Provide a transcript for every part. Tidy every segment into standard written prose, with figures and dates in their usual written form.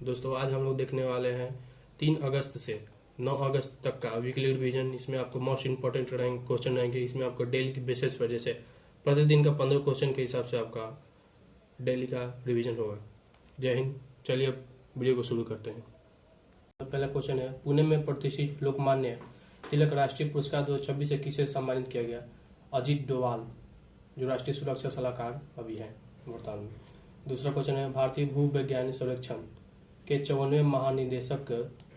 दोस्तों आज हम लोग देखने वाले हैं 3 अगस्त से 9 अगस्त तक का वीकली रिवीजन। इसमें आपको मोस्ट इंपॉर्टेंट क्वेश्चन रहेंगे। इसमें आपको डेली की बेसिस पर जैसे प्रतिदिन का 15 क्वेश्चन के हिसाब से आपका डेली का रिवीजन होगा। जय हिंद। चलिए अब वीडियो को शुरू करते हैं। पहला क्वेश्चन है, पुणे में प्रतिष्ठित लोकमान्य तिलक राष्ट्रीय पुरस्कार 2026 से किसे सम्मानित किया गया? अजीत डोभाल जो राष्ट्रीय सुरक्षा सलाहकार अभी हैं वर्तमान में। दूसरा क्वेश्चन है, भारतीय भूवैज्ञानिक सर्वेक्षण के 54वें महानिदेशक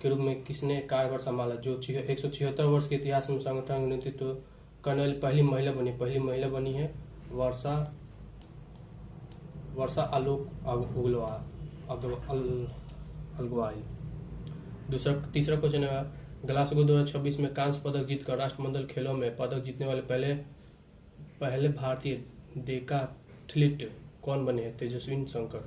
के रूप में किसने कार्यभार संभाला? जो 176 वर्ष के इतिहास में संगठन का नेतृत्व करने वाली पहली महिला बनी है वर्षा आलोक अग्रवाल। तीसरा क्वेश्चन है, ग्लासगो 2026 में कांस्य पदक जीतकर राष्ट्रमंडल खेलों में पदक जीतने वाले पहले भारतीय डेकाथलीट कौन बने हैं? तेजस्विनी शंकर।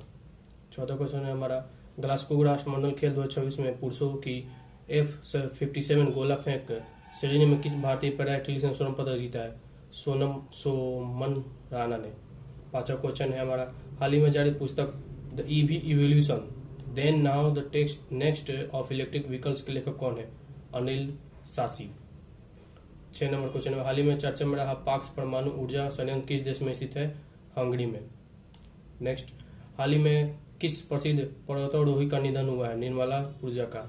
चौथा क्वेश्चन है हमारा, ग्लासगो राष्ट्रमंडल खेल 2026 में पुरुषों की F57 गोला फेंक श्रेणी में किस भारतीय पैरा एथलीट ने स्वर्ण पदक जीता है? सोमन राणा ने। पांचवा क्वेश्चन है हमारा, हाल ही में जारी पुस्तक the EV evolution then now the text next of electric vehicles के लेखक कौन है? अनिल सासी। 6 नंबर क्वेश्चन है, हाल ही में चर्चा में रहा पाक्स परमाणु ऊर्जा संयंत्र किस देश में स्थित है? हंगरी में। नेक्स्ट, हाल ही में किस प्रसिद्ध पर्वतारोही का निधन हुआ है? निर्मला ऊर्जा का।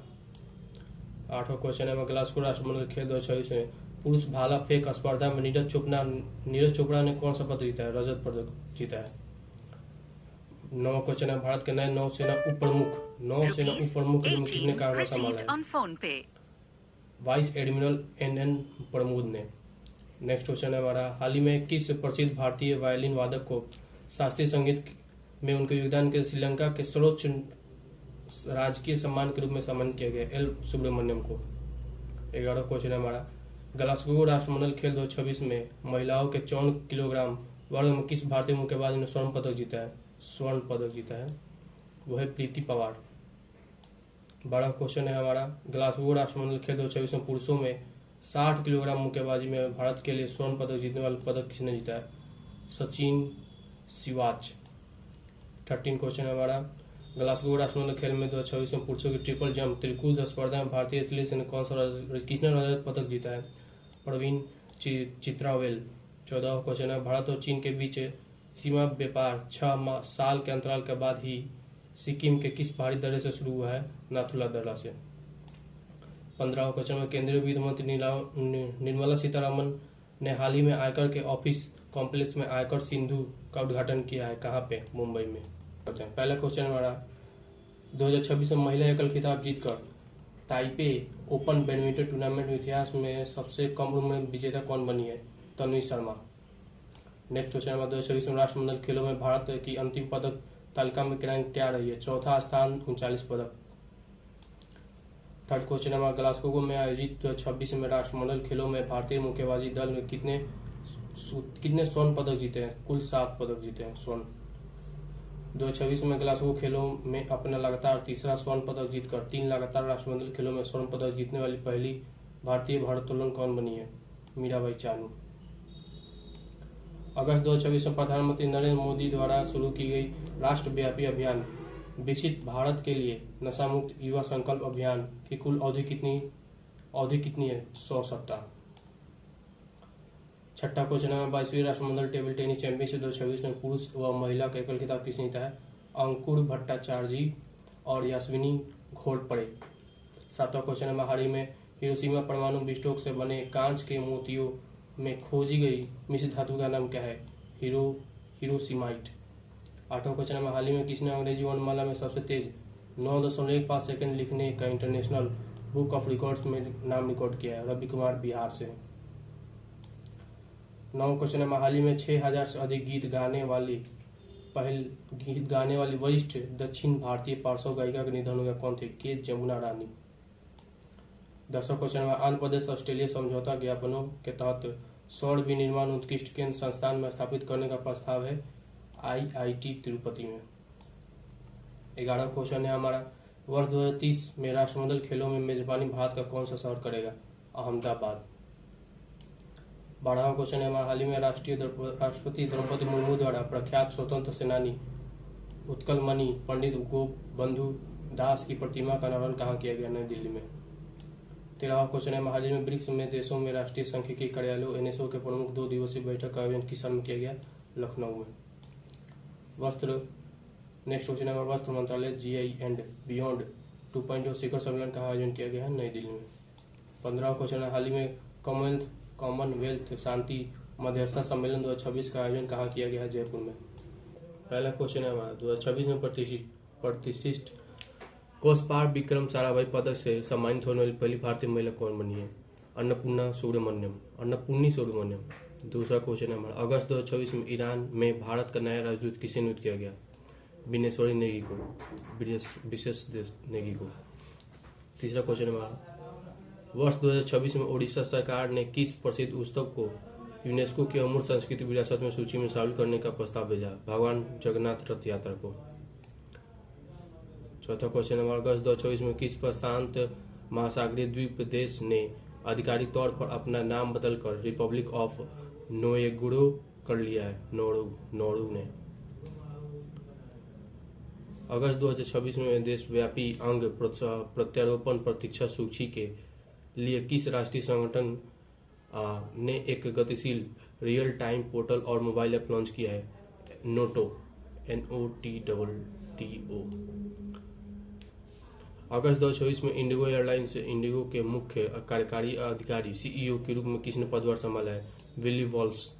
8वां क्वेश्चन है, ग्लासगो राष्ट्रमंडल खेल 2026 में पुरुष भाला फेंक स्पर्धा में नीरज चोपड़ा ने कौन सा पदक जीता है? रजत पदक जीता है। 9वां क्वेश्चन है, भारत के नए नौसेना उप प्रमुख किसने कार्यभार संभाला है? वाइस एडमिरल NN प्रमोद ने। नेक्स्ट क्वेश्चन है हमारा, हाल ही में किस प्रसिद्ध भारतीय वायलिन वादक को शास्त्रीय संगीत में उनके योगदान के श्रीलंका के सर्वोच्च राजकीय सम्मान के रूप में सम्मानित किया गया? L सुब्रमण्यम को। 11वां क्वेश्चन है हमारा, ग्लासगो राष्ट्रमंडल खेल 2026 में महिलाओं के 54 किलोग्राम वर्ग में किस भारतीय मुक्केबाज ने स्वर्ण पदक जीता है? वो है प्रीति पवार। 12वां क्वेश्चन है हमारा, ग्लासगो राष्ट्रमंडल खेल 2026 में पुरुषों में 60 किलोग्राम मुक्केबाजी में भारत के लिए स्वर्ण पदक जीतने वाला पदक किसने जीता है? सचिन सिवाच। 13 क्वेश्चन है हमारा, ग्लासगो राष्ट्रमंडल खेल में 2026 में पुरुषों की ट्रिपल जंप त्रिकुद स्पर्धा में भारतीय एथलीट ने किसने रजत पदक जीता है? प्रवीण चित्रावेल। 14वां क्वेश्चन है, भारत और चीन के बीच सीमा व्यापार 6 साल के अंतराल के बाद ही सिक्किम के किस पहाड़ी दर्रे से शुरू हुआ है? नाथुला दर्रा से। 15वां क्वेश्चन में, केंद्रीय वित्त मंत्री निर्मला सीतारमन ने हाल ही में आयकर के ऑफिस कॉम्प्लेक्स में आयकर सिंधु का उद्घाटन किया है। कहाँ पे? मुंबई में। पहला क्वेश्चन हमारा, 2026 में महिला एकल खिताब जीतकर ताइपे ओपन बैडमिंटन टूर्नामेंट में इतिहास में सबसे कम उम्र में विजेता कौन बनी है? तन्वी शर्मा। नेक्स्ट क्वेश्चन हमारा, 2026 में राष्ट्रमंडल खेलों में भारत की अंतिम पदक तालिका में रैंक क्या रही है? चौथा स्थान, 39 पदक। थर्ड क्वेश्चन हमारा, ग्लासगो में आयोजित 2026 में राष्ट्रमंडल खेलों में भारतीय मुक्केबाजी दल में कितने स्वर्ण पदक जीते हैं? कुल 7 पदक जीते हैं स्वर्ण। 2026 में ग्लासगो खेलों में अपना लगातार तीसरा स्वर्ण पदक जीतकर 3 लगातार राष्ट्रमंडल खेलों में स्वर्ण पदक जीतने वाली पहली भारतीय भारोत्तोलन कौन बनी है? मीराबाई चानू। अगस्त 2026 में प्रधानमंत्री नरेंद्र मोदी द्वारा शुरू की गई राष्ट्रव्यापी अभियान विकसित भारत के लिए नशा मुक्त युवा संकल्प अभियान की कुल अवधि कितनी है? 100 सप्ताह। छठा क्वेश्चन है, 22वीं राष्ट्रमंडल टेबल टेनिस चैंपियनशिप 2026 में पुरुष व महिला का एकल खिताब किसने जीता है? अंकुर भट्टाचार्य और यास्विनी घोरपड़े। 7वां क्वेश्चन है, हाल ही में हिरोशिमा परमाणु विस्फोट से बने कांच के मोतियों में खोजी गई मिश्र धातु का नाम क्या है? हीरोसिमाइट। 8वां क्वेश्चन है, हाल ही में किसने अंग्रेजी वर्णमाला में सबसे तेज 9.15 सेकंड लिखने का इंटरनेशनल बुक ऑफ रिकॉर्ड्स में नाम रिकॉर्ड किया है? रवि कुमार, बिहार से। 9वां क्वेश्चन है, हाल ही में 6000 से अधिक गीत गाने वाली वरिष्ठ दक्षिण भारतीय पार्श्व गायिका का निधन हो गया। कौन थे? के जमुना रानी। 10वां क्वेश्चन है, आंध्र प्रदेश ऑस्ट्रेलिया समझौता ज्ञापनों के तहत सौर विनिर्माण उत्कृष्ट केंद्र संस्थान में स्थापित करने का प्रस्ताव है IIT तिरुपति में। 11वां क्वेश्चन है हमारा, वर्ष 2030 में राष्ट्रमंडल खेलों में मेजबानी भारत का कौन सा शहर करेगा? अहमदाबाद। 12वां क्वेश्चन है हमारा, हाल ही में राष्ट्रपति द्रौपदी मुर्मू द्वारा प्रख्यात स्वतंत्र सेनानी उत्कल मणि पंडित गोपबंधु दास की प्रतिमा का अनावरण कहाँ किया गया? नई दिल्ली में। 13वां क्वेश्चन है, हाल ही में ब्रिक्स में देशों में राष्ट्रीय सांख्यिकी कार्यालयों एनएसओ के प्रमुख 2 दिवसीय बैठक का आयोजन किस शहर में किया गया? लखनऊ में। वस्त्र नेक्स्ट क्वेश्चन है, वस्त्र मंत्रालय जीआई एंड बियॉन्ड 2.0 शिखर सम्मेलन का आयोजन किया गया है नई दिल्ली में। 15वां क्वेश्चन है, हाल ही में कॉमनवेल्थ शांति मध्यस्थता सम्मेलन 2026 का आयोजन कहाँ किया गया है? जयपुर में। पहला क्वेश्चन है हमारा, 2026 में प्रतिष्ठित कोष पार विक्रम साराभाई पदक से सम्मानित होने वाली पहली भारतीय महिला कौन बनी है? अन्नपूर्णी सुब्रमण्यम। दूसरा क्वेश्चन है हमारा, अगस्त 2026 में ईरान में भारत का नया राजदूत किसे नियुक्त किया गया? बिनेश्वरी नेगी को, विशेष नेगी को। तीसरा क्वेश्चन है हमारा, वर्ष 2026 में ओडिशा सरकार ने किस प्रसिद्ध उत्सव को यूनेस्को की अमूर्त सांस्कृतिक विरासत में सूची में शामिल करने का प्रस्ताव भेजा? भगवान जगन्नाथ रथ यात्रा को। चौथा क्वेश्चन है हमारा, अगस्त 2024 में किस प्रशांत महासागरीय द्वीप देश ने आधिकारिक तौर पर अपना नाम बदलकर रिपब्लिक ऑफ नोएगुडो कर लिया है? नोरू ने। अगस्त 2026 में देशव्यापी अंग प्रत्यारोपण प्रतीक्षा सूची के लिए किस राष्ट्रीय संगठन ने एक गतिशील रियल टाइम पोर्टल और मोबाइल ऐप लॉन्च किया है? Noto, NOTTO। अगस्त 2024 में इंडिगो एयरलाइंस इंडिगो के मुख्य कार्यकारी अधिकारी CEO के रूप में किसने पदभार संभाला है? Willie walls.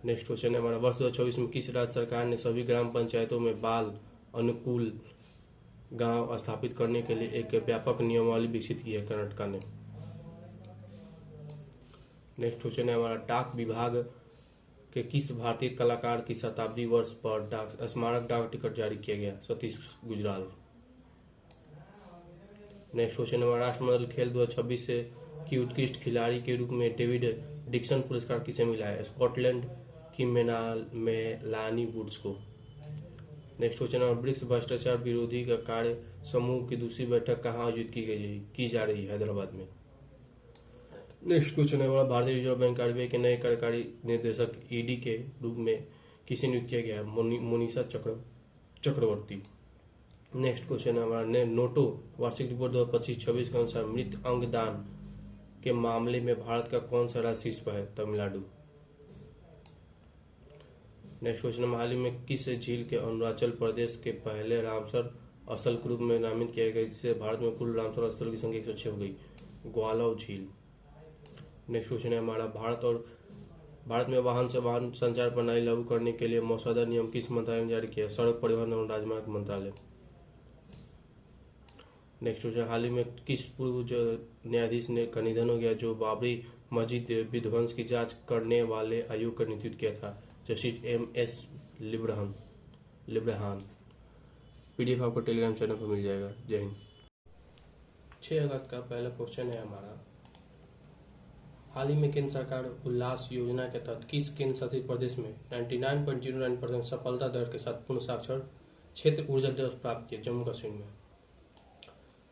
नेक्स्ट क्वेश्चन है हमारा, वर्ष 2024 में किस राज्य सरकार ने सभी ग्राम पंचायतों में बाल अनुकूल गांव स्थापित करने के लिए एक व्यापक नियमावली विकसित की है? कर्नाटक ने। नेक्स्ट क्वेश्चन है हमारा, डाक विभाग के किस भारतीय कलाकार की शताब्दी वर्ष पर स्मारक डाक टिकट जारी किया गया? सतीश गुजराल। नेक्स्ट क्वेश्चन है हमारा, राष्ट्रमंडल खेल 2026 से की उत्कृष्ट खिलाड़ी के रूप में डेविड डिक्सन पुरस्कार किसे मिला है? स्कॉटलैंड की मेलानी वुड्स को। नेक्स्ट क्वेश्चन है, ब्रिक्स भ्रष्टाचार विरोधी का कार्य समूह की दूसरी बैठक कहाँ आयोजित की जा रही है? हैदराबाद में। नेक्स्ट क्वेश्चन है हमारा, भारतीय रिजर्व बैंक RBI के नए कार्यकारी निर्देशक ED के रूप में किसे नियुक्त किया गया है? मोनिशा चक्रवर्ती। नेक्स्ट क्वेश्चन है हमारा, नोटो वार्षिक रिपोर्ट 2025-26 के अनुसार मृत अंग दान के मामले में भारत का कौन सा राज्य शीर्ष पर है? तमिलनाडु। नेक्स्ट क्वेश्चन है, हाल ही में किस झील के अरुणाचल प्रदेश के पहले रामसर स्थल के रूप में नामित किया गया, जिससे भारत में कुल रामसर स्थल की संख्या 106 हो गई? ग्वालव झील। नेक्स्ट क्वेश्चन है हमारा, भारत में वाहन से वाहन संचार प्रणाली लागू करने के लिए मसौदा नियम किस मंत्रालय ने जारी किया? सड़क परिवहन एवं राजमार्ग मंत्रालय। नेक्स्ट क्वेश्चन, हाल ही में किस पूर्व न्यायाधीश का निधन हो गया जो बाबरी मस्जिद विध्वंस की जांच करने वाले आयोग का नेतृत्व किया था? Justice MS लिब्रहान। PDF आपको टेलीग्राम चैनल पर मिल जाएगा। जय हिंद। 6 अगस्त का पहला क्वेश्चन है हमारा, हाल ही में केंद्र सरकार उल्लास योजना के तहत किस केंद्र शासित प्रदेश में 99.09% सफलता दर के साथ पूर्ण साक्षर क्षेत्र ऊर्जा दिवस प्राप्त किया? जम्मू कश्मीर में।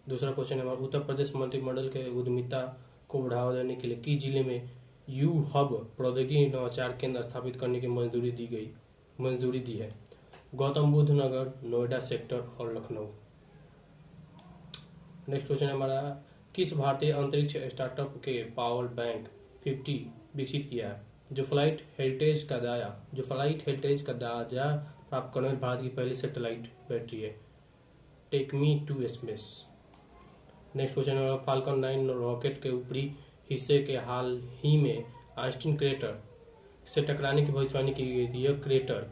दूसरा क्वेश्चन है हमारा, उत्तर प्रदेश मंत्रिमंडल के उद्यमिता को बढ़ावा देने के लिए किस जिले में U-Hub प्रौद्योगिकी नवाचार केंद्र स्थापित करने की मंजूरी दी है? गौतम बुद्ध नगर, नोएडा सेक्टर और लखनऊ। नेक्स्ट क्वेश्चन है हमारा, किस भारतीय अंतरिक्ष स्टार्टअप के पावर बैंक 50 विकसित किया है, जो फ्लाइट हेरिटेज का दर्जा प्राप्त करने वाली भारत की पहली सैटेलाइट बैटरी है? Take me to space. Next question है, फाल्कन 9 रॉकेट के ऊपरी हिस्से के हाल ही में आइंस्टीन क्रेटर से टकराने की भविष्यवाणी की गई थी। यह क्रेटर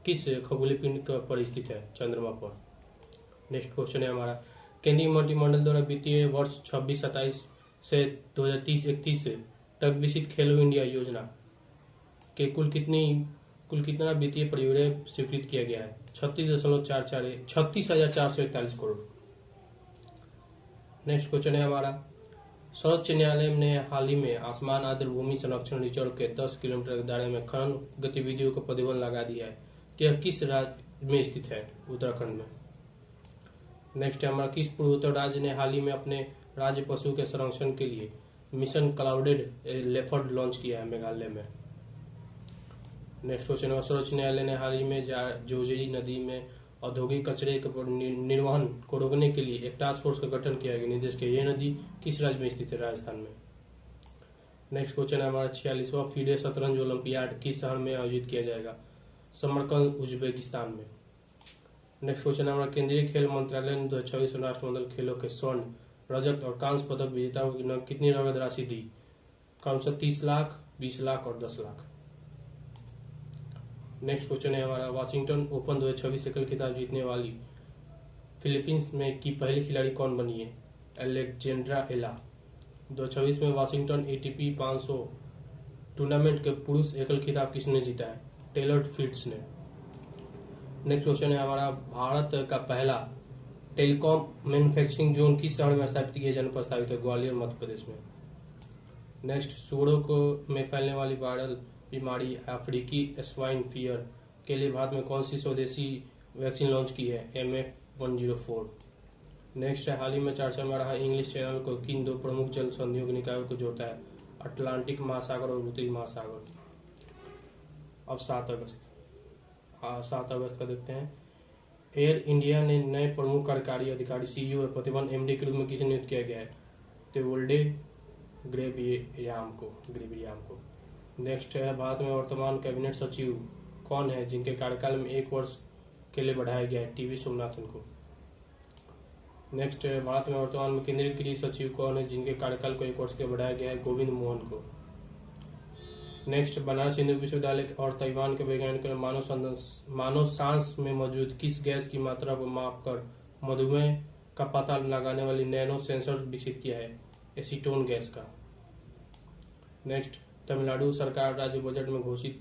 किस खगोलीय पिंड पर स्थित है? चंद्रमा पर। नेक्स्ट क्वेश्चन है हमारा, केंद्रीय मंत्रिमंडल द्वारा वित्तीय वर्ष 26-27 से 2030-31 तक विकसित खेलो इंडिया योजना के कुल कितना वित्तीय परिव्यय स्वीकृत किया गया है? 36,441 करोड़। नेक्स्ट क्वेश्चन है हमारा, सर्वोच्च न्यायालय ने हाल ही में आसमान आर्द्र भूमि संरक्षण रिजर्व के 10 किलोमीटर के दायरे में खनन गतिविधियों को प्रतिबंध लगा दिया है। यह किस राज्य में स्थित है? उत्तराखंड में। नेक्स्ट है हमारा, किस पूर्वोत्तर राज्य ने हाल ही में अपने राज्य पशु के संरक्षण के लिए मिशन क्लाउडेड लेपर्ड लॉन्च किया है? मेघालय में। नेक्स्ट क्वेश्चन है, सर्वोच्च न्यायालय ने हाल ही में जोजिरी नदी में औद्योगिक कचरे के निर्वहन को रोकने के लिए एक टास्क फोर्स का गठन किया गया। निर्देश के ये नदी किस राज्य में स्थित है? राजस्थान में। नेक्स्ट क्वेश्चन है हमारा 46वां फीडे शतरंज ओलंपियाड किस शहर में आयोजित किया जाएगा? समरकंद, उज्बेकिस्तान में। नेक्स्ट क्वेश्चन है हमारा केंद्रीय खेल मंत्रालय ने 2026 राष्ट्रमंडल खेलों के स्वर्ण, रजत और कांस्य पदक विजेताओं को कितनी नगद राशि दी? क्रमशः 30 लाख, 20 लाख और 10 लाख। नेक्स्ट क्वेश्चन है हमारा वाशिंगटन ओपन 2026 एकल खिताब जीतने वाली फिलीपींस में की पहली खिलाड़ी कौन बनी है? एलेक्जेंड्रा एला। 2026 में वाशिंगटन एटीपी 500 टूर्नामेंट के पुरुष एकल खिताब किसने जीता है? टेलर फ्रिट्ज ने। नेक्स्ट क्वेश्चन है हमारा भारत का पहला टेलीकॉम मैन्युफैक्चरिंग जोन किस शहर में स्थापित किया जाने प्रस्तावित है? ग्वालियर, मध्य प्रदेश में। नेक्स्ट सूअरों को में फैलने वाली वायरल बीमारी अफ्रीकी स्वाइन फीवर के लिए भारत में कौन सी स्वदेशी वैक्सीन लॉन्च की है? MF104। नेक्स्ट है हाल ही में चर्चा में रहा इंग्लिश चैनल को किन दो प्रमुख जल संधियों के निकायों को जोड़ता है? अटलांटिक महासागर और उत्तरी महासागर। अब 7 अगस्त का देखते हैं। एयर इंडिया ने नए प्रमुख कार्यकारी अधिकारी CEO और प्रतिबंध MD के रूप में किसे नियुक्त किया गया है? तेवोल्डे ग्रेवियाम को। नेक्स्ट है भारत में वर्तमान कैबिनेट सचिव कौन है जिनके कार्यकाल में 1 वर्ष के लिए बढ़ाया गया है? TV सोमनाथन को। नेक्स्ट है भारत में वर्तमान में केंद्रीय गृह सचिव कौन है जिनके कार्यकाल को 1 वर्ष के लिए बढ़ाया गया है? गोविंद मोहन को। नेक्स्ट बनारस हिंदू विश्वविद्यालय और ताइवान के वैज्ञानिकों ने मानव सांस में मौजूद किस गैस की मात्रा को मापकर मधुमेह का पता लगाने वाली नैनो सेंसर विकसित किया है? एसीटोन गैस का। नेक्स्ट तमिलनाडु सरकार राज्य बजट में घोषित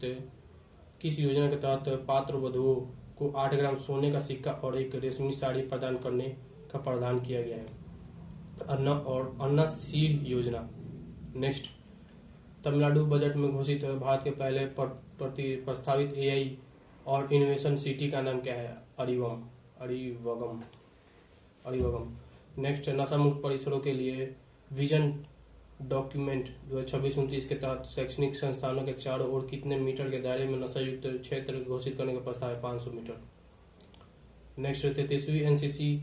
किस योजना के तहत पात्र वधुओं को 8 ग्राम सोने का सिक्का और एक रेशमी साड़ी प्रदान करने का प्रावधान किया गया है? अन्ना सीड योजना। नेक्स्ट तमिलनाडु बजट में घोषित भारत के पहले प्रस्तावित AI और इनोवेशन सिटी का नाम क्या है? अरिवगम। नेक्स्ट नशा मुक्त परिसरों के लिए विजन डॉक्यूमेंट 2026-29 के तहत शैक्षणिक संस्थानों के चारों ओर कितने मीटर के दायरे में नशा युक्त क्षेत्र घोषित करने का प्रस्ताव है? 500 मीटर। नेक्स्ट 33वीं NCC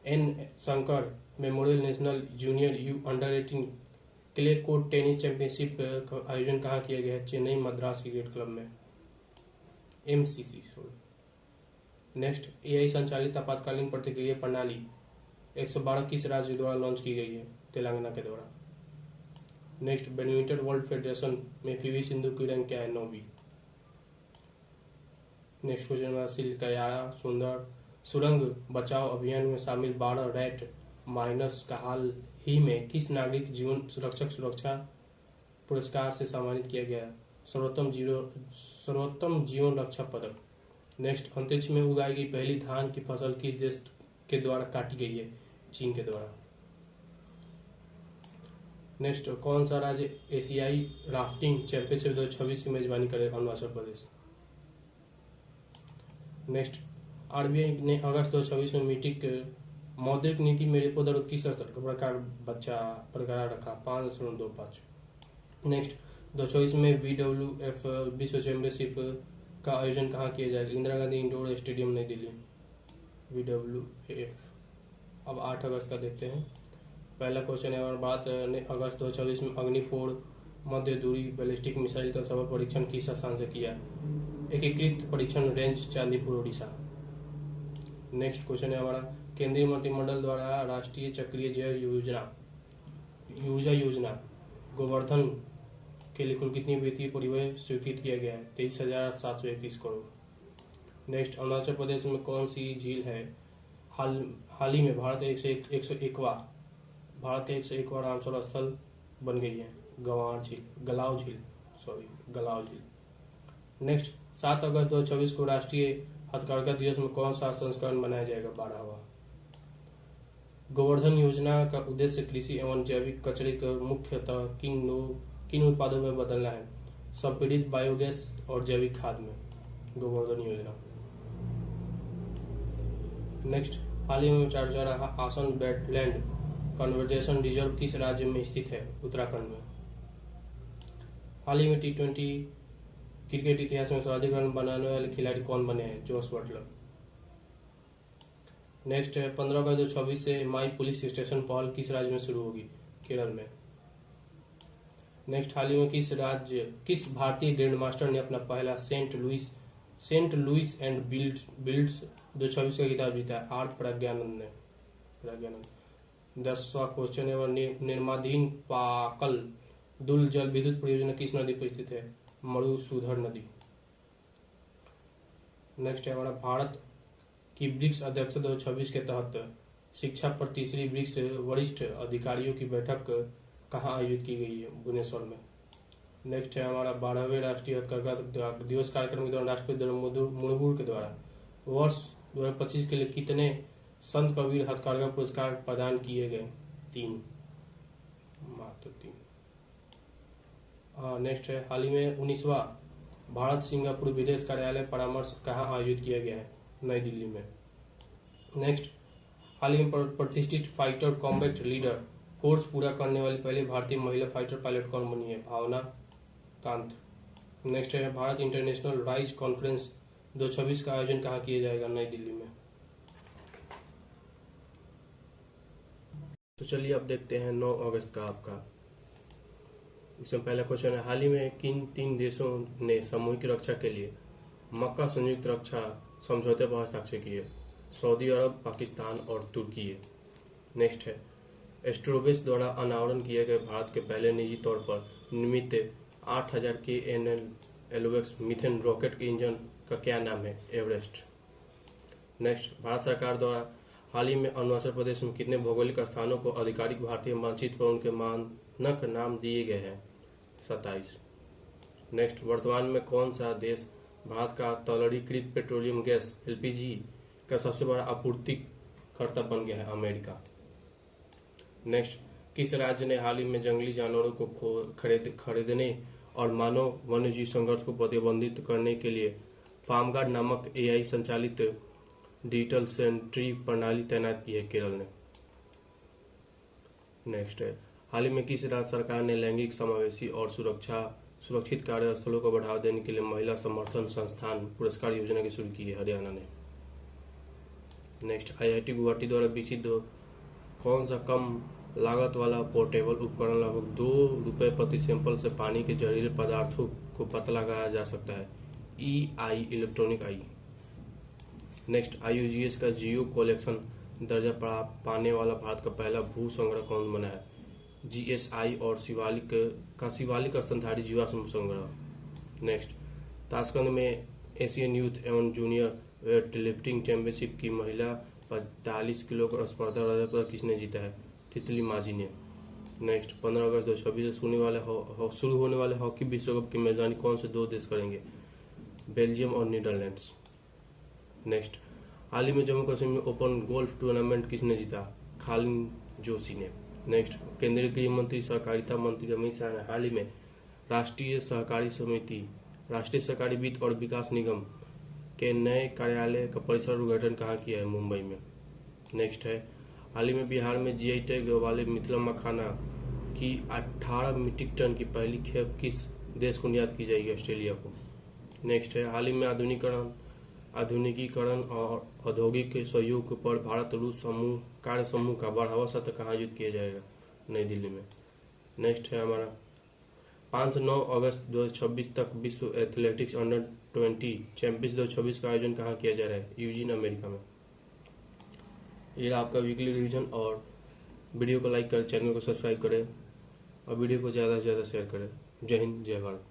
N Shankar memorial national junior U-18 clay court tennis championship का आयोजन कहाँ किया गया है? चेन्नई मद्रास क्रिकेट क्लब में। MCC। नेक्स्ट AI संचालित आपातकालीन प्रतिक्रिया प्रणाली 112 किस राज्य द्वारा लॉन्च की गई है? तेलंगाना के द्वारा। नेक्स्ट बैडमिंटन वर्ल्ड फेडरेशन में PV सिंधु की रैंक क्या है? 9वीं। नेक्स्ट क्वेश्चन है सिलकयारा सुंदर सुरंग बचाओ अभियान में शामिल 12 रैट माइनर्स का हाल ही में किस नागरिक जीवन सुरक्षा पुरस्कार से सम्मानित किया गया? सर्वोत्तम जीवन रक्षा पदक। नेक्स्ट अंतरिक्ष में उगाई गई पहली धान की फसल किस देश के द्वारा काटी गई है? चीन के द्वारा। नेक्स्ट कौन सा राज्य एशियाई राफ्टिंग चैंपियनशिप 2026 की मेजबानी करे? अरुणाचल प्रदेश। नेक्स्ट RBI ने अगस्त 2026 में मीटिंग मौद्रिक नीति में रेपो दर किस स्तर का बरकरार रखा? 5.25। नेक्स्ट 2024 में WWF विश्व चैंपियनशिप का आयोजन कहाँ किया जाएगा? इंदिरा गांधी इंडोर स्टेडियम नई दिल्ली। WWF। अब 8 अगस्त का देखते हैं। पहला क्वेश्चन है हमारे बात ने अगस्त 2024 में अग्नि-4 मध्य दूरी बैलिस्टिक मिसाइल का सफल परीक्षण किस स्थान से किया? एकीकृत परीक्षण range Chandipur Odisha. Next question है हमारा केंद्रीय मंत्रिमंडल द्वारा राष्ट्रीय चक्रीय जैव योजना गोवर्धन के लिए कुल कितनी वित्तीय परिव्यय स्वीकृत किया गया है? 23,731 करोड़। नेक्स्ट अरुणाचल प्रदेश में कौन सी झील है हाल ही में भारत का 101वां रामसर स्थल बन गई है? गलाव झील। नेक्स्ट 7 अगस्त 2024 को राष्ट्रीय हथकरघा दिवस में कौन सा संस्करण मनाया जाएगा? 12वां। गोवर्धन योजना का उद्देश्य कृषि एवं जैविक कचरे को मुख्यतः किन उत्पादों में बदलना है? संपीड़ित बायोगैस और जैविक खाद में। गोवर्धन योजना। नेक्स्ट हाल ही में चर्चा रहा आसन वेटलैंड कन्वर्जेशन रिजर्व किस राज्य में स्थित है? उत्तराखंड में। हाल ही में T20 क्रिकेट इतिहास में सर्वाधिक रन बनाने वाले खिलाड़ी कौन बने हैं? Jos Buttler. नेक्स्ट है 15 अगस्त 2026 से माई पुलिस स्टेशन पहल किस राज्य में शुरू होगी? केरल में। नेक्स्ट, हाल ही में किस भारतीय ग्रैंड मास्टर ने अपना पहला सेंट लुइस एंड बिल्ड्स 2026 का खिताब जीता है? आर प्रज्ञानंद। 10वां क्वेश्चन है, निर्माणाधीन पाकल दुल जल विद्युत परियोजना किस नदी पर स्थित है? मरुधर नदी। नेक्स्ट है हमारा, भारत की ब्रिक्स अध्यक्षता 2026 के तहत शिक्षा पर तीसरी ब्रिक्स वरिष्ठ अधिकारियों की बैठक कहाँ आयोजित की गई है? भुवनेश्वर में। नेक्स्ट है हमारा, 12वें राष्ट्रीय हथकरघा दिवस कार्यक्रम के दौरान राष्ट्रपति द्रौपदी मुर्मू के द्वारा वर्ष 2025 के लिए कितने संत कबीर हथकरघा पुरस्कार प्रदान किए गए? 3, मात्र 3। नेक्स्ट है, हाल ही में 19वां भारत सिंगापुर विदेश कार्यालय परामर्श कहाँ आयोजित किया गया है? नई दिल्ली में। नेक्स्ट, हाल ही में प्रतिष्ठित फाइटर कॉम्बैट लीडर कोर्स पूरा करने वाली पहली भारतीय महिला फाइटर पायलट कौन बनी है? भावना कांत। नेक्स्ट है, भारत इंटरनेशनल राइज कॉन्फ्रेंस 2026 का आयोजन कहाँ किया जाएगा? नई दिल्ली में। तो चलिए अब देखते हैं 9 अगस्त का आपका। इसमें पहला क्वेश्चन है, हाल ही में किन 3 देशों ने सामूहिक रक्षा के लिए मक्का संयुक्त रक्षा समझौते पर हस्ताक्षर किए? सऊदी अरब, पाकिस्तान और तुर्की है। नेक्स्ट है, एस्ट्रोबेस द्वारा अनावरण किए गए भारत के पहले निजी तौर पर निर्मित 8000 के एलओएक्स मीथेन रॉकेट के इंजन का क्या नाम है? एवरेस्ट। नेक्स्ट, भारत सरकार द्वारा हाल ही में अरुणाचल प्रदेश में कितने भौगोलिक स्थानों को आधिकारिक भारतीय मानचित्र पर उनके मानक नाम दिए गए हैं? 27। नेक्स्ट, वर्तमान में कौन सा देश भारत का तरलीकृत पेट्रोलियम गैस एलपीजी का सबसे बड़ा आपूर्तिकर्ता बन गया है? अमेरिका। नेक्स्ट, किस राज्य ने हाल ही में जंगली जानवरों को खरीदने और मानव वन्यजीव संघर्ष को प्रतिबंधित करने के लिए फार्मगार्ड नामक एआई संचालित डिजिटल सेंट्री प्रणाली तैनात की है? केरल ने। नेक्स्ट है, हाल ही में किस राज्य सरकार ने लैंगिक समावेशी और सुरक्षित कार्यस्थलों को बढ़ावा देने के लिए महिला समर्थन संस्थान पुरस्कार योजना की शुरू की है? हरियाणा ने। नेक्स्ट, आईआईटी गुवाहाटी द्वारा विकसित कौन सा कम लागत वाला पोर्टेबल उपकरण लगभग ₹2 प्रति सैंपल से पानी के जहरीले पदार्थों को पता लगाया जा सकता है? EI इलेक्ट्रॉनिक आई। नेक्स्ट, IUGS का जियो कलेक्शन दर्जा पाने वाला भारत का पहला भू संग्रह कौन बना है? GSI और शिवालिक स्तनधारी जीवाश्म संग्रह। नेक्स्ट, ताशकंद में एशियन यूथ एवं जूनियर वेट लिफ्टिंग चैंपियनशिप की महिला 45 किलो स्पर्धा रजत पदक किसने जीता है? तितली माझी ने। नेक्स्ट, 15 अगस्त 2026 से शुरू होने वाले हॉकी विश्व कप की मेजबानी कौन से 2 देश करेंगे? बेल्जियम और नीदरलैंड्स। नेक्स्ट, हाल ही में जम्मू कश्मीर में ओपन गोल्फ टूर्नामेंट किसने जीता? खालिद जोशी ने। नेक्स्ट, केंद्रीय गृह मंत्री सहकारिता मंत्री अमित शाह ने हाल ही में राष्ट्रीय सहकारी वित्त और विकास निगम के नए कार्यालय का परिसर उद्घाटन कहाँ किया है? मुंबई में। नेक्स्ट है, हाल ही में बिहार में जीआई टैग वाले मिथिला मखाना की 18 मीट्रिक टन की पहली खेप किस देश को निर्यात की जाएगी? ऑस्ट्रेलिया को। नेक्स्ट है, हाल ही में आधुनिकीकरण और औद्योगिक सहयोग पर भारत रूस कार्य समूह का 12वां सत्र कहाँ आयोजित किया जाएगा? नई दिल्ली में। नेक्स्ट है हमारा, 5 से 9 अगस्त 2026 तक विश्व एथलेटिक्स अंडर 20 चैंपियंस 2026 का आयोजन कहाँ किया जा रहा है? यूजीन, अमेरिका में। ये आपका वीकली रिवीजन, और वीडियो को लाइक करें, चैनल को सब्सक्राइब करें और वीडियो को ज़्यादा से ज़्यादा शेयर करें। जय हिंद, जय भारत।